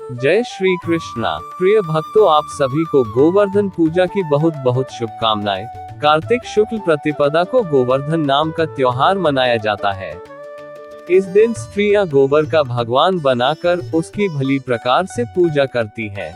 जय श्री कृष्णा। प्रिय भक्तों, आप सभी को गोवर्धन पूजा की बहुत बहुत शुभकामनाएं। कार्तिक शुक्ल प्रतिपदा को गोवर्धन नाम का त्योहार मनाया जाता है। इस दिन स्त्रियां गोबर का भगवान बनाकर उसकी भली प्रकार से पूजा करती हैं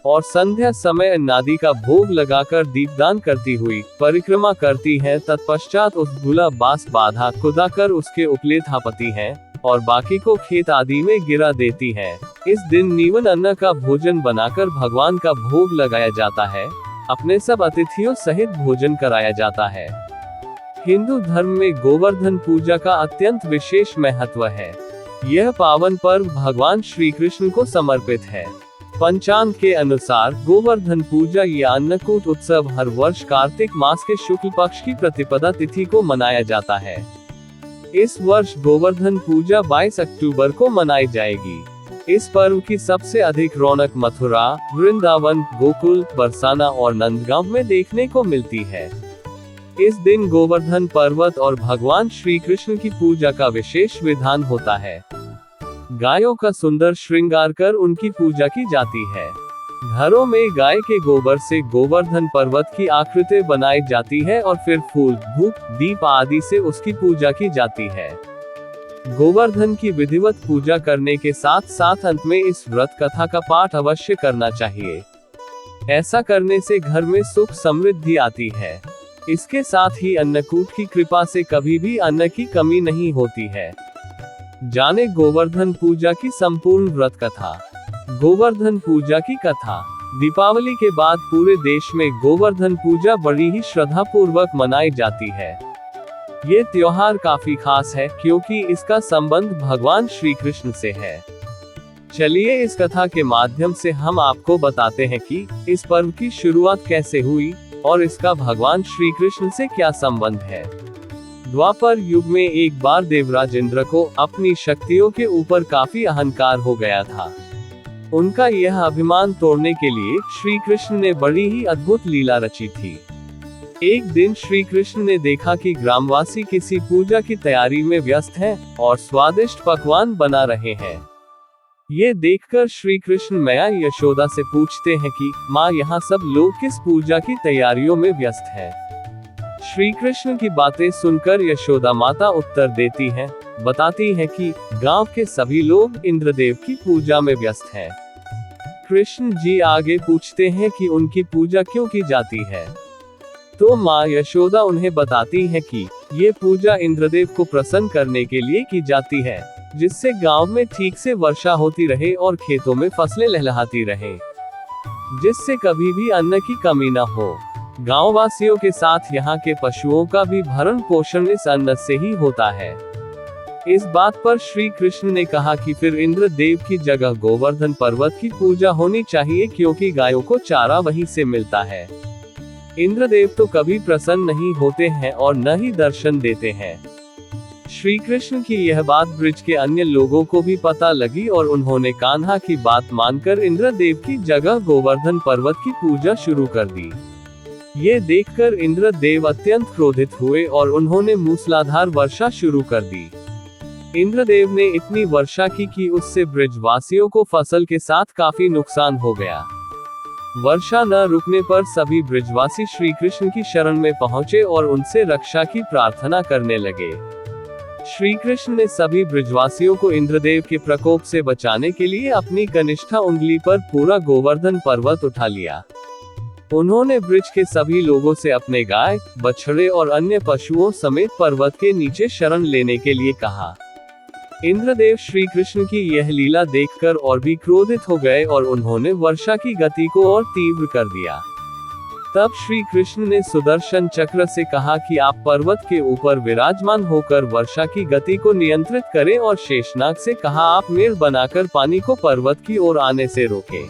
और संध्या समय अन्नादि का भोग लगाकर दीपदान करती हुई परिक्रमा करती हैं। तत्पश्चात उस भूला बांस बाधा खुदाकर उसके उपले थापती हैं और बाकी को खेत आदि में गिरा देती हैं। इस दिन नीवन अन्न का भोजन बनाकर भगवान का भोग लगाया जाता है। अपने सब अतिथियों सहित भोजन कराया जाता है। हिंदू धर्म में गोवर्धन पूजा का अत्यंत विशेष महत्व है। यह पावन पर्व भगवान श्री कृष्ण को समर्पित है। पंचांग के अनुसार गोवर्धन पूजा या अन्नकूट उत्सव हर वर्ष कार्तिक मास के शुक्ल पक्ष की प्रतिपदा तिथि को मनाया जाता है। इस वर्ष गोवर्धन पूजा 22 अक्टूबर को मनाई जाएगी। इस पर्व की सबसे अधिक रौनक मथुरा, वृंदावन, गोकुल, बरसाना और नंदगांव में देखने को मिलती है। इस दिन गोवर्धन पर्वत और भगवान श्री कृष्ण की पूजा का विशेष विधान होता है। गायों का सुंदर श्रृंगार कर उनकी पूजा की जाती है। घरों में गाय के गोबर से गोवर्धन पर्वत की आकृति बनाई जाती है और फिर फूल, धूप, दीप आदि से उसकी पूजा की जाती है। गोवर्धन की विधिवत पूजा करने के साथ साथ अंत में इस व्रत कथा का पाठ अवश्य करना चाहिए। ऐसा करने से घर में सुख समृद्धि आती है। इसके साथ ही अन्नकूट की कृपा से कभी भी अन्न की कमी नहीं होती है। जाने गोवर्धन पूजा की संपूर्ण व्रत कथा। गोवर्धन पूजा की कथा। दीपावली के बाद पूरे देश में गोवर्धन पूजा बड़ी ही श्रद्धा पूर्वक मनाई जाती है। ये त्योहार काफी खास है क्योंकि इसका संबंध भगवान श्री कृष्ण से है। चलिए इस कथा के माध्यम से हम आपको बताते हैं कि इस पर्व की शुरुआत कैसे हुई और इसका भगवान श्री कृष्ण से क्या संबंध है। द्वापर युग में एक बार देवराज इंद्र को अपनी शक्तियों के ऊपर काफी अहंकार हो गया था। उनका यह अभिमान तोड़ने के लिए श्री कृष्ण ने बड़ी ही अद्भुत लीला रची थी। एक दिन श्री कृष्ण ने देखा कि ग्रामवासी किसी पूजा की तैयारी में व्यस्त हैं और स्वादिष्ट पकवान बना रहे हैं। ये देखकर श्री कृष्ण मैया यशोदा से पूछते हैं कि माँ, यहाँ सब लोग किस पूजा की तैयारियों में व्यस्त हैं? श्री कृष्ण की बातें सुनकर यशोदा माता उत्तर देती हैं, बताती हैं कि गांव के सभी लोग इंद्रदेव की पूजा में व्यस्त हैं। कृष्ण जी आगे पूछते हैं कि उनकी पूजा क्यों की जाती है। तो माँ यशोदा उन्हें बताती है कि ये पूजा इंद्रदेव को प्रसन्न करने के लिए की जाती है, जिससे गांव में ठीक से वर्षा होती रहे और खेतों में फसलें लहलहाती रहें, जिससे कभी भी अन्न की कमी न हो। गांव वासियों के साथ यहाँ के पशुओं का भी भरण पोषण इस अन्न से ही होता है। इस बात पर श्री कृष्ण ने कहा कि फिर इंद्रदेव की जगह गोवर्धन पर्वत की पूजा होनी चाहिए, क्योंकि गायों को चारा वहीं से मिलता है। इंद्रदेव तो कभी प्रसन्न नहीं होते हैं और न ही दर्शन देते हैं। श्री कृष्ण की यह बात ब्रिज के अन्य लोगों को भी पता लगी और उन्होंने कान्हा की बात मानकर इंद्रदेव की जगह गोवर्धन पर्वत की पूजा शुरू कर दी। ये देखकर इंद्रदेव अत्यंत क्रोधित हुए और उन्होंने मूसलाधार वर्षा शुरू कर दी। इंद्रदेव ने इतनी वर्षा की कि उससे ब्रिजवासियों को फसल के साथ काफी नुकसान हो गया। वर्षा न रुकने पर सभी ब्रिजवासी श्री कृष्ण की शरण में पहुंचे और उनसे रक्षा की प्रार्थना करने लगे। श्री कृष्ण ने सभी ब्रिजवासियों को इंद्रदेव के प्रकोप से बचाने के लिए अपनी कनिष्ठा उंगली पर पूरा गोवर्धन पर्वत उठा लिया। उन्होंने ब्रिज के सभी लोगों से अपने गाय, बछड़े और अन्य पशुओं समेत पर्वत के नीचे शरण लेने के लिए कहा। इंद्रदेव श्री कृष्ण की यह लीला देखकर और भी क्रोधित हो गए और उन्होंने वर्षा की गति को और तीव्र कर दिया। तब श्री कृष्ण ने सुदर्शन चक्र से कहा कि आप पर्वत के ऊपर विराजमान होकर वर्षा की गति को नियंत्रित करें और शेषनाग से कहा आप मेढ़ बनाकर पानी को पर्वत की ओर आने से रोकें।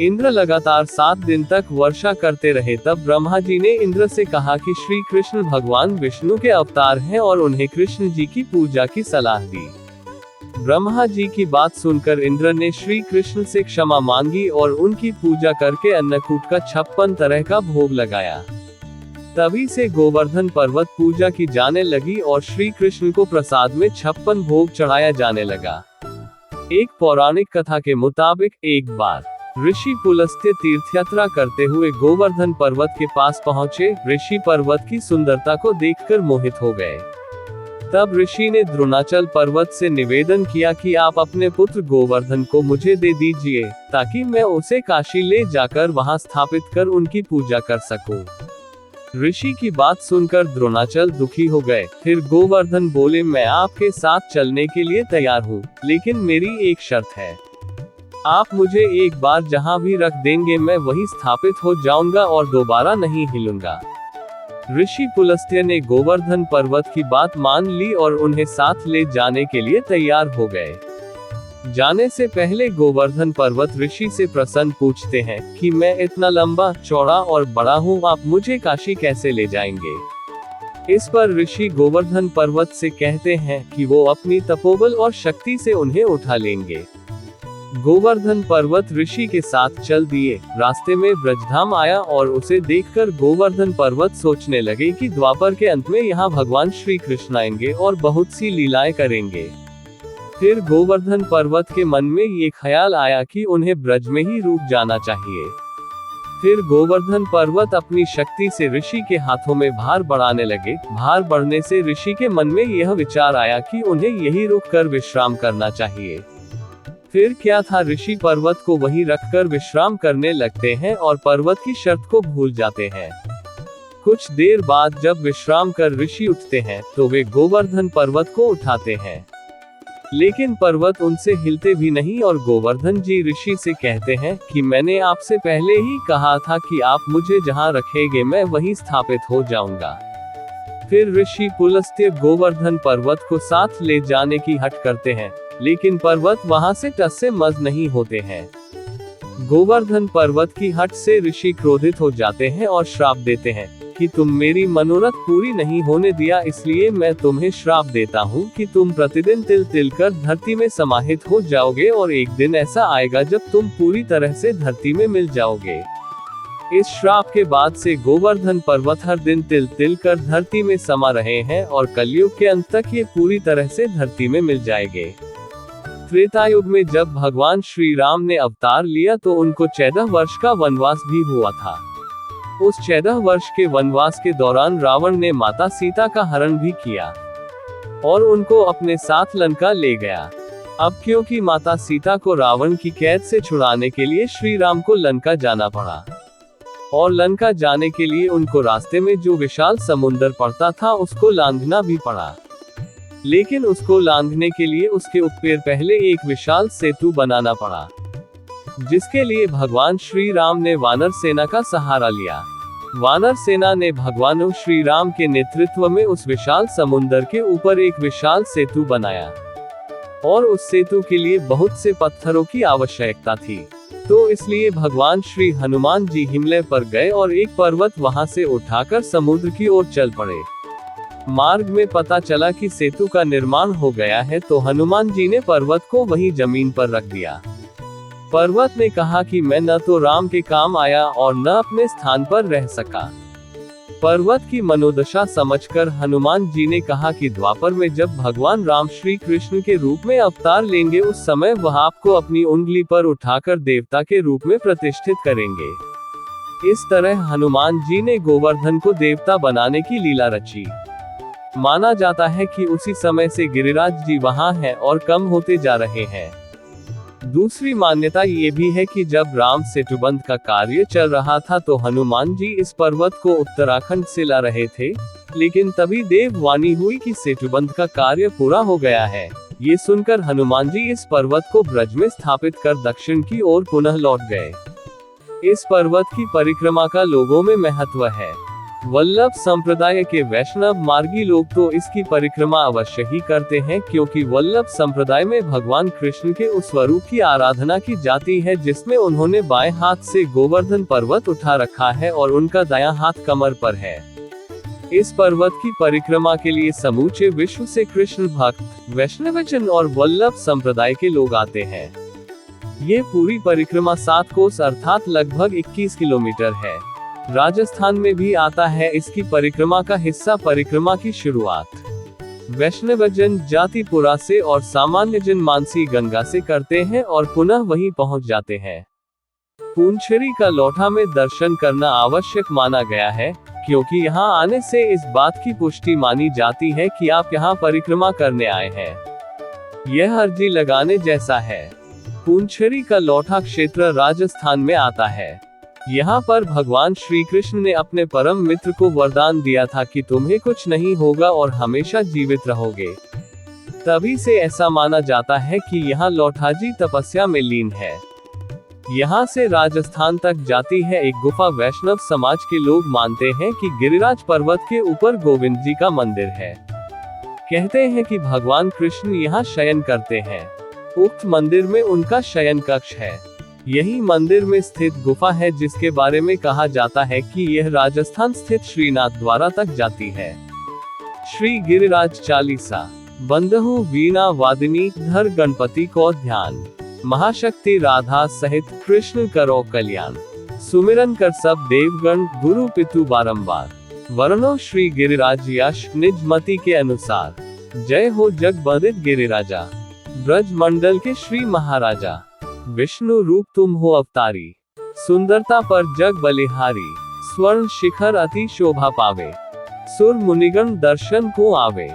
इंद्र लगातार 7 दिन तक वर्षा करते रहे। तब ब्रह्मा जी ने इंद्र से कहा कि श्री कृष्ण भगवान विष्णु के अवतार हैं और उन्हें कृष्ण जी की पूजा की सलाह दी। ब्रह्मा जी की बात सुनकर इंद्र ने श्री कृष्ण से क्षमा मांगी और उनकी पूजा करके अन्नकूट का 56 तरह का भोग लगाया। तभी से गोवर्धन पर्वत पूजा की जाने लगी और श्री कृष्ण को प्रसाद में 56 भोग चढ़ाया जाने लगा। एक पौराणिक कथा के मुताबिक एक बार ऋषि पुलस्त्य तीर्थयात्रा करते हुए गोवर्धन पर्वत के पास पहुंचे। ऋषि पर्वत की सुंदरता को देखकर मोहित हो गए। तब ऋषि ने द्रोणाचल पर्वत से निवेदन किया कि आप अपने पुत्र गोवर्धन को मुझे दे दीजिए, ताकि मैं उसे काशी ले जाकर वहां स्थापित कर उनकी पूजा कर सकूं। ऋषि की बात सुनकर द्रोणाचल दुखी हो गए। फिर गोवर्धन बोले, मैं आपके साथ चलने के लिए तैयार हूँ, लेकिन मेरी एक शर्त है। आप मुझे एक बार जहाँ भी रख देंगे मैं वहीं स्थापित हो जाऊंगा और दोबारा नहीं हिलूंगा। ऋषि पुलस्त्य ने गोवर्धन पर्वत की बात मान ली और उन्हें साथ ले जाने के लिए तैयार हो गए। जाने से पहले गोवर्धन पर्वत ऋषि से प्रसन्न पूछते हैं कि मैं इतना लंबा, चौड़ा और बड़ा हूँ, आप मुझे काशी कैसे ले जाएंगे। इस पर ऋषि गोवर्धन पर्वत से कहते हैं कि वो अपनी तपोबल और शक्ति से उन्हें उठा लेंगे। गोवर्धन पर्वत ऋषि के साथ चल दिए। रास्ते में ब्रजधाम आया और उसे देखकर गोवर्धन पर्वत सोचने लगे कि द्वापर के अंत में यहाँ भगवान श्री कृष्ण आएंगे और बहुत सी लीलाएं करेंगे। फिर गोवर्धन पर्वत के मन में ये ख्याल आया कि उन्हें ब्रज में ही रुक जाना चाहिए। फिर गोवर्धन पर्वत अपनी शक्ति से ऋषि के हाथों में भार बढ़ाने लगे। भार बढ़ने से ऋषि के मन में यह विचार आया कि उन्हें यही रुक कर विश्राम करना चाहिए। फिर क्या था, ऋषि पर्वत को वहीं रखकर विश्राम करने लगते हैं और पर्वत की शर्त को भूल जाते हैं। कुछ देर बाद जब विश्राम कर ऋषि उठते हैं तो वे गोवर्धन पर्वत को उठाते हैं, लेकिन पर्वत उनसे हिलते भी नहीं और गोवर्धन जी ऋषि से कहते हैं कि मैंने आपसे पहले ही कहा था कि आप मुझे जहां रखेंगे मैं वहीं स्थापित हो जाऊंगा। फिर ऋषि पुलस्त्य गोवर्धन पर्वत को साथ ले जाने की हट करते हैं, लेकिन पर्वत वहां से टस से मस नहीं होते हैं। गोवर्धन पर्वत की हट से ऋषि क्रोधित हो जाते हैं और श्राप देते हैं कि तुम मेरी मनोरथ पूरी नहीं होने दिया, इसलिए मैं तुम्हें श्राप देता हूँ कि तुम प्रतिदिन तिल तिल कर धरती में समाहित हो जाओगे और एक दिन ऐसा आएगा जब तुम पूरी तरह से धरती में मिल जाओगे। इस श्राप के बाद से गोवर्धन पर्वत हर दिन तिल तिल कर धरती में समा रहे हैं और कलयुग के अंत तक ये पूरी तरह से धरती में मिल जाएंगे। त्रेता युग में जब भगवान श्री राम ने अवतार लिया तो उनको 14 वर्ष का वनवास भी हुआ था। उस 14 वर्ष के वनवास के दौरान रावण ने माता सीता का हरण भी किया और उनको अपने साथ लंका ले गया। अब क्योंकि माता सीता को रावण की कैद से छुड़ाने के लिए श्री राम को लंका जाना पड़ा और लंका जाने के लिए उनको रास्ते में जो विशाल समुद्र पड़ता था उसको लांघना भी पड़ा, लेकिन उसको लांघने के लिए उसके ऊपर पहले एक विशाल सेतु बनाना पड़ा, जिसके लिए भगवान श्री राम ने वानर सेना का सहारा लिया। वानर सेना ने भगवान श्री राम के नेतृत्व में उस विशाल समुद्र के ऊपर एक विशाल सेतु बनाया और उस सेतु के लिए बहुत से पत्थरों की आवश्यकता थी। तो इसलिए भगवान श्री हनुमान जी हिमालय पर गए और एक पर्वत वहां से उठाकर समुद्र की ओर चल पड़े। मार्ग में पता चला कि सेतु का निर्माण हो गया है, तो हनुमान जी ने पर्वत को वहीं जमीन पर रख दिया। पर्वत ने कहा कि मैं न तो राम के काम आया और न अपने स्थान पर रह सका। पर्वत की मनोदशा समझकर हनुमान जी ने कहा कि द्वापर में जब भगवान राम श्री कृष्ण के रूप में अवतार लेंगे उस समय वह आपको अपनी उंगली पर उठाकर देवता के रूप में प्रतिष्ठित करेंगे। इस तरह हनुमान जी ने गोवर्धन को देवता बनाने की लीला रची। माना जाता है कि उसी समय से गिरिराज जी वहां हैं और कम होते जा रहे हैं। दूसरी मान्यता ये भी है कि जब राम सेतुबंध का कार्य चल रहा था तो हनुमान जी इस पर्वत को उत्तराखंड से ला रहे थे, लेकिन तभी देववाणी हुई कि सेतुबंध का कार्य पूरा हो गया है। ये सुनकर हनुमान जी इस पर्वत को ब्रज में स्थापित कर दक्षिण की ओर पुनः लौट गए। इस पर्वत की परिक्रमा का लोगों में महत्व है। वल्लभ संप्रदाय के वैष्णव मार्गी लोग तो इसकी परिक्रमा अवश्य ही करते हैं, क्योंकि वल्लभ संप्रदाय में भगवान कृष्ण के उस स्वरूप की आराधना की जाती है जिसमें उन्होंने बाएं हाथ से गोवर्धन पर्वत उठा रखा है और उनका दायां हाथ कमर पर है। इस पर्वत की परिक्रमा के लिए समूचे विश्व से कृष्ण भक्त, वैष्णवजन और वल्लभ संप्रदाय के लोग आते हैं। ये पूरी परिक्रमा 7 कोस अर्थात लगभग 21 किलोमीटर है। राजस्थान में भी आता है इसकी परिक्रमा का हिस्सा परिक्रमा की शुरुआत। वैष्णवजन जातिपुरा से और सामान्य जन मानसी गंगा से करते हैं और पुनः वहीं पहुंच जाते हैं। पूंछरी का लौठा में दर्शन करना आवश्यक माना गया है, क्योंकि यहाँ आने से इस बात की पुष्टि मानी जाती है कि आप यहाँ परिक्रमा करने आए हैं। यह अर्जी लगाने जैसा है। पूंछरी का लौठा क्षेत्र राजस्थान में आता है। यहाँ पर भगवान श्री कृष्ण ने अपने परम मित्र को वरदान दिया था कि तुम्हें कुछ नहीं होगा और हमेशा जीवित रहोगे। तभी से ऐसा माना जाता है कि यहाँ लौठाजी तपस्या में लीन है। यहाँ से राजस्थान तक जाती है एक गुफा। वैष्णव समाज के लोग मानते हैं कि गिरिराज पर्वत के ऊपर गोविंद जी का मंदिर है। कहते हैं कि भगवान कृष्ण यहाँ शयन करते हैं। उक्त मंदिर में उनका शयन कक्ष है। यही मंदिर में स्थित गुफा है जिसके बारे में कहा जाता है कि यह राजस्थान स्थित श्रीनाथ द्वारा तक जाती है। श्री गिरिराज चालीसा। बंधु वीणा वादिनी धर गणपति को ध्यान, महाशक्ति राधा सहित कृष्ण करो कल्याण। सुमिरन कर सब देवगण गुरु पितु बारंबार, वरनो श्री गिरिराज यश निज मति के अनुसार। जय हो जग बंदित गिरिराजा, ब्रज मंडल के श्री महाराजा। विष्णु रूप तुम हो अवतारी, सुंदरता पर जग बलिहारी। स्वर्ण शिखर अति शोभा पावे, सुर मुनिगण दर्शन को आवे।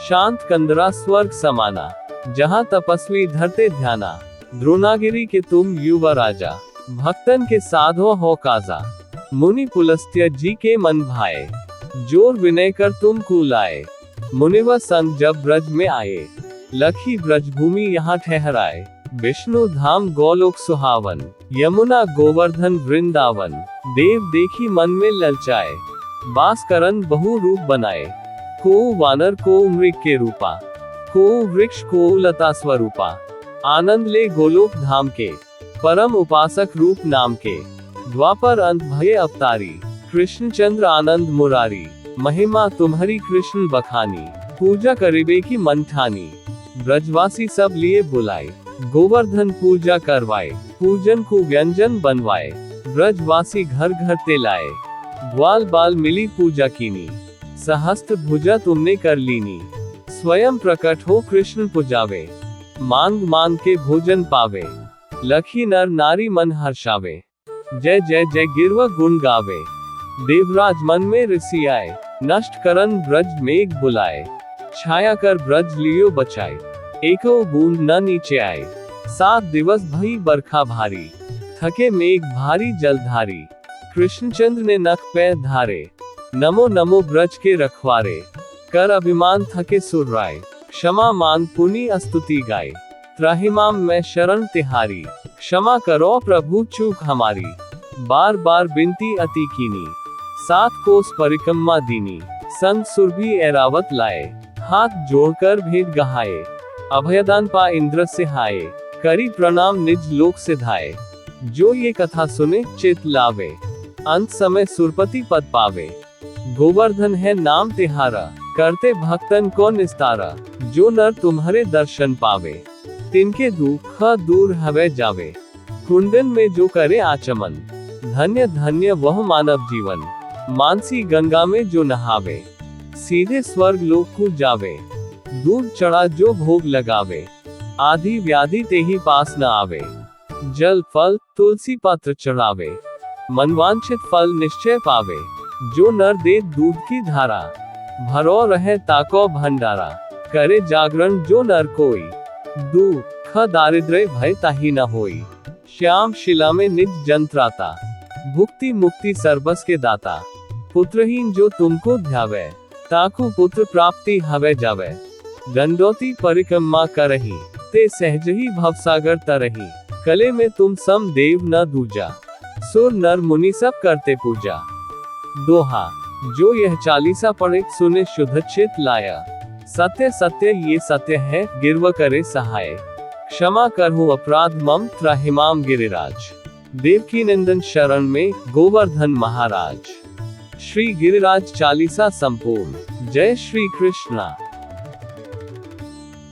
शांत कंदरा स्वर्ग समाना, जहाँ तपस्वी धरते ध्याना। द्रोणागिरी के तुम युवा राजा, भक्तन के साधो हो काजा। मुनि पुलस्त्य जी के मन भाए, जोर विनय कर तुम कुलाए। मुनिवर संग जब ब्रज में आए, लखी ब्रज भूमि यहाँ ठहराए। विष्णु धाम गोलोक सुहावन, यमुना गोवर्धन वृंदावन। देव देखी मन में ललचाए, बास करन बहु रूप बनाए। को वानर को मृग के रूपा, को वृक्ष को लता स्वरूपा। आनंद ले गोलोक धाम के, परम उपासक रूप नाम के। द्वापर अंत भये अवतारी, कृष्ण चंद्र आनंद मुरारी। महिमा तुम्हारी कृष्ण बखानी, पूजा करिबे की मन ठानी। ब्रजवासी सब लिए बुलाए, गोवर्धन पूजा करवाए। पूजन को व्यंजन बनवाए, ब्रजवासी घर घर ते लाए। ग्वाल बाल मिली पूजा कीनी, सहस्त्र भुजा तुमने कर लीनी। स्वयं प्रकट हो कृष्ण पुजावे, मांग मांग के भोजन पावे। लखी नर नारी मन हर्षावे, जय जय जय गिरवा गुण गावे। देवराज मन में ऋषि आए, नष्ट करन ब्रज मेघ बुलाए। छाया कर ब्रज लियो बचाए, एको बूंद न नीचे आए। 7 दिवस भई बरखा भारी, थके मेघ भारी जलधारी। कृष्णचंद्र ने नख पैर धारे, नमो नमो ब्रज के रखवारे। कर अभिमान थके सुर राय, क्षमा मांग पुनि स्तुति गाय। त्राहिमाम मैं शरण तिहारी, क्षमा करो प्रभु चूक हमारी। बार बार बिनती अति कीनी, 7 कोस परिक्रमा दीनी। संग सुरभि ऐरावत लाए, हाथ जोड़कर भेंट गहाए। अभयदान पा इंद्र से हाय, करी प्रणाम निज लोक से धाये। जो ये कथा सुने चित लावे, अंत समय सुरपति पद पावे। गोवर्धन है नाम तिहारा, करते भक्तन को निस्तारा। जो नर तुम्हारे दर्शन पावे, तिनके दुख दूर हवे जावे। कुंडन में जो करे आचमन, धन्य धन्य वह मानव जीवन। मानसी गंगा में जो नहावे, सीधे स्वर्ग लोक को जावे। दूध चढ़ा जो भोग लगावे, आदि व्याधि ते ही पास न आवे। जल फल तुलसी पत्र चढ़ावे, मनवांछित फल निश्चय पावे। जो नर दे दूध की धारा, भरो रहे ताको भंडारा। करे जागरण जो नर कोई, दुख दारिद्र्य भय ताही न होई। श्याम शिला में निज जंत्राता, भुक्ति मुक्ति सर्वस के दाता। पुत्रहीन जो तुमको ध्यावे, ताकु पुत्र प्राप्ति हवे जावे। दंडोती परिक्रमा करही, ते सहज ही भवसागर तरही। कले में तुम सम देव न दूजा, सुर नर मुनि सब करते पूजा। दोहा, जो यह चालीसा पढ़े सुने शुद्ध चित लाया। सत्य सत्य ये सत्य है, गिरव करे सहाय। क्षमा करहु अपराध मम त्राहिमाम गिरिराज। देवकी नंदन शरण में गोवर्धन महाराज। श्री गिरिराज चालीसा संपूर्ण। जय श्री कृष्णा।